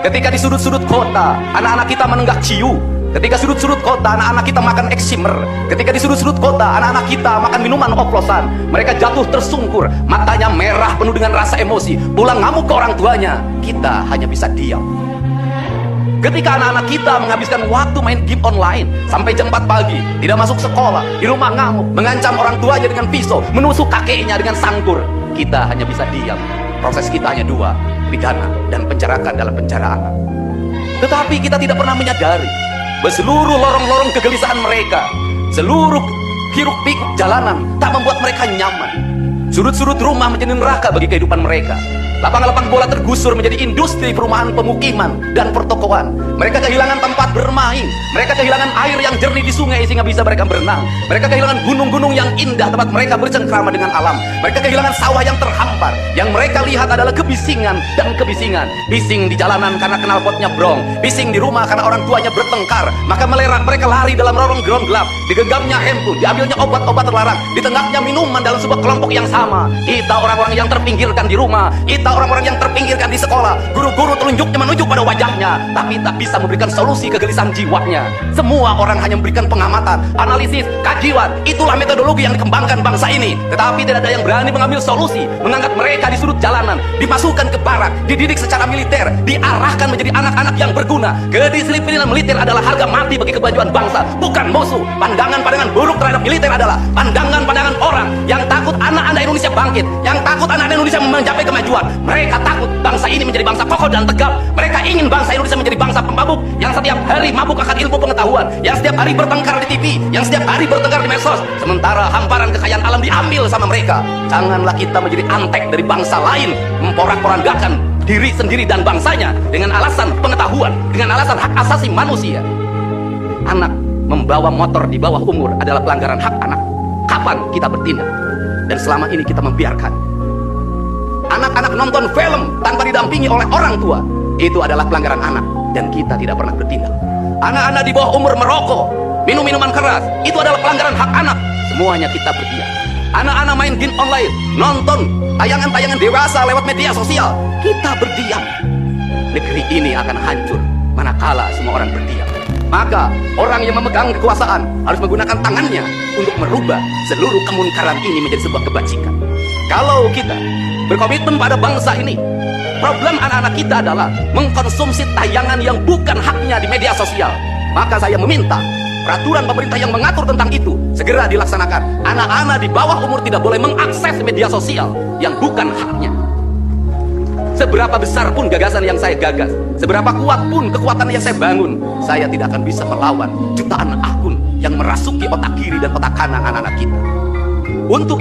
Ketika di sudut-sudut kota, anak-anak kita menenggak ciu. Ketika sudut-sudut kota, anak-anak kita makan eksimer. Ketika di sudut-sudut kota, anak-anak kita makan minuman oplosan. Mereka jatuh tersungkur, matanya merah penuh dengan rasa emosi, pulang ngamuk ke orang tuanya. Kita hanya bisa diam. Ketika anak-anak kita menghabiskan waktu main game online sampai jam 4 pagi, tidak masuk sekolah, di rumah ngamuk, mengancam orang tuanya dengan pisau, menusuk kakeknya dengan sangkur, kita hanya bisa diam. Proses kita hanya dua, pidana dan penjarakan dalam penjara anak. Tetapi kita tidak pernah menyadari seluruh lorong-lorong kegelisahan mereka, seluruh hiruk-pikuk jalanan tak membuat mereka nyaman. Sudut-sudut rumah menjadi neraka bagi kehidupan mereka. Lapangan-lapangan bola tergusur menjadi industri perumahan pemukiman dan pertokoan. Mereka kehilangan tempat bermain. Mereka kehilangan air yang jernih di sungai sehingga bisa mereka berenang. Mereka kehilangan gunung-gunung yang indah tempat mereka bercengkrama dengan alam. Mereka kehilangan sawah yang terhampar. Yang mereka lihat adalah kebisingan dan kebisingan. Bising di jalanan karena knalpotnya brong. Bising di rumah karena orang tuanya bertengkar. Maka mereka lari dalam lorong ground gelap. Digenggamnya handphone, diambilnya obat-obat terlarang, ditenggaknya minuman dalam sebuah kelompok yang sama. Kita orang-orang yang terpinggirkan di rumah. Kita orang-orang yang terpinggirkan di sekolah. Guru-guru telunjuknya menunjuk pada wajahnya, tapi tak bisa memberikan solusi kegelisahan jiwanya. Semua orang hanya memberikan pengamatan, analisis, kajian. Itulah metodologi yang dikembangkan bangsa ini. Tetapi tidak ada yang berani mengambil solusi, mengangkat mereka di sudut jalanan, dimasukkan ke barak, dididik secara militer, diarahkan menjadi anak-anak yang berguna. Kedisiplinan militer adalah harga mati bagi kemajuan bangsa, bukan musuh. Pandangan-pandangan buruk terhadap militer adalah pandangan-pandangan orang yang takut anak-anak Indonesia bangkit, yang takut anak-anak Indonesia mencapai kemajuan. Mereka takut bangsa ini menjadi bangsa kokoh dan tegap. Mereka ingin bangsa Indonesia menjadi bangsa pemabuk yang setiap hari mabuk akan ilmu pengetahuan, yang setiap hari bertengkar di TV, yang setiap hari bertengkar di medsos, sementara hamparan kekayaan alam diambil sama mereka. Janganlah kita menjadi antek dari bangsa lain, memporak-porandakan diri sendiri dan bangsanya dengan alasan pengetahuan, dengan alasan hak asasi manusia. Anak membawa motor di bawah umur adalah pelanggaran hak anak. Kapan kita bertindak? Dan selama ini kita membiarkan. Anak-anak nonton film tanpa didampingi oleh orang tua, itu adalah pelanggaran anak, dan kita tidak pernah bertindak. Anak-anak di bawah umur merokok, minum minuman keras, itu adalah pelanggaran hak anak. Semuanya kita berdiam. Anak-anak main game online, nonton tayangan-tayangan dewasa lewat media sosial, kita berdiam. Negeri ini akan hancur manakala semua orang berdiam. Maka orang yang memegang kekuasaan harus menggunakan tangannya untuk merubah seluruh kemunkaran ini menjadi sebuah kebajikan. Kalau kita berkomitmen pada bangsa ini, problem anak-anak kita adalah mengkonsumsi tayangan yang bukan haknya di media sosial. Maka saya meminta peraturan pemerintah yang mengatur tentang itu segera dilaksanakan. Anak-anak di bawah umur tidak boleh mengakses media sosial yang bukan haknya. Seberapa besar pun gagasan yang saya gagas, seberapa kuat pun kekuatan yang saya bangun, saya tidak akan bisa melawan jutaan akun yang merasuki otak kiri dan otak kanan anak-anak kita. Untuk